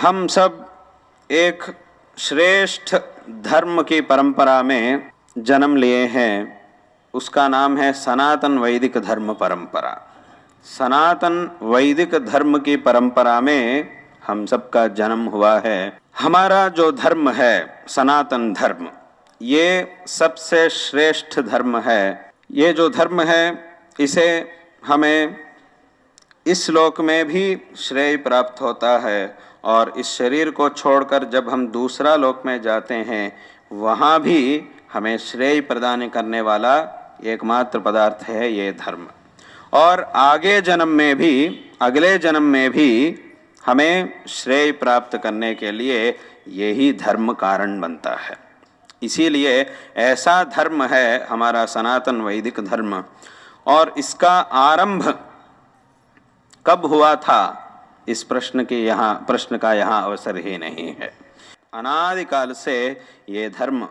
हम सब एक श्रेष्ठ धर्म की परंपरा में जन्म लिए हैं। उसका नाम है सनातन वैदिक धर्म परंपरा। सनातन वैदिक धर्म की परंपरा में हम सबका जन्म हुआ है। हमारा जो धर्म है सनातन धर्म, ये सबसे श्रेष्ठ धर्म है। ये जो धर्म है इसे हमें इस लोक में भी श्रेय प्राप्त होता है और इस शरीर को छोड़कर जब हम दूसरा लोक में जाते हैं वहाँ भी हमें श्रेय प्रदान करने वाला एकमात्र पदार्थ है ये धर्म। और आगे जन्म में भी, अगले जन्म में भी हमें श्रेय प्राप्त करने के लिए यही धर्म कारण बनता है। इसीलिए ऐसा धर्म है हमारा सनातन वैदिक धर्म। और इसका आरंभ कब हुआ था इस प्रश्न का यहाँ अवसर ही नहीं है। अनादिकाल से ये धर्म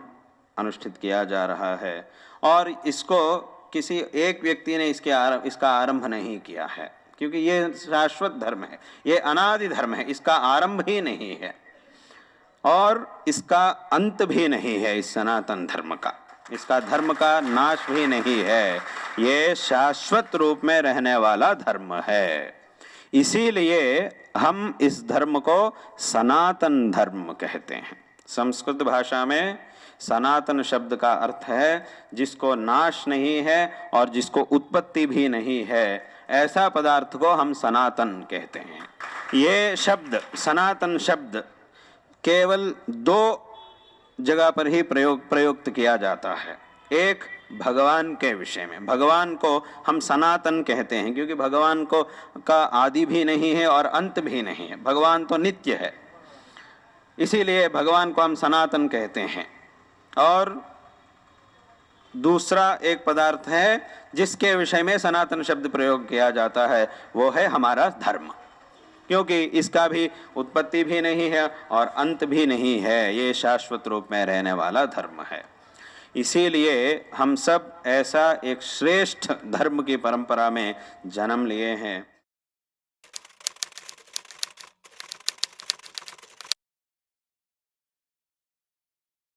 अनुष्ठित किया जा रहा है और इसको किसी एक व्यक्ति ने इसका आरंभ नहीं किया है, क्योंकि ये शाश्वत धर्म है, ये अनादि धर्म है। इसका आरंभ ही नहीं है और इसका अंत भी नहीं है। इस सनातन धर्म का, इसका धर्म का नाश भी नहीं है। ये शाश्वत रूप में रहने वाला धर्म है। इसीलिए हम इस धर्म को सनातन धर्म कहते हैं। संस्कृत भाषा में सनातन शब्द का अर्थ है जिसको नाश नहीं है और जिसको उत्पत्ति भी नहीं है, ऐसा पदार्थ को हम सनातन कहते हैं। ये शब्द, सनातन शब्द, केवल दो जगह पर ही प्रयुक्त किया जाता है। एक भगवान के विषय में, भगवान को हम सनातन कहते हैं क्योंकि भगवान को का आदि भी नहीं है और अंत भी नहीं है। भगवान तो नित्य है, इसीलिए भगवान को हम सनातन कहते हैं। और दूसरा एक पदार्थ है जिसके विषय में सनातन शब्द प्रयोग किया जाता है, वो है हमारा धर्म, क्योंकि इसका भी उत्पत्ति भी नहीं है और अंत भी नहीं है। ये शाश्वत रूप में रहने वाला धर्म है। इसीलिए हम सब ऐसा एक श्रेष्ठ धर्म की परंपरा में जन्म लिए हैं।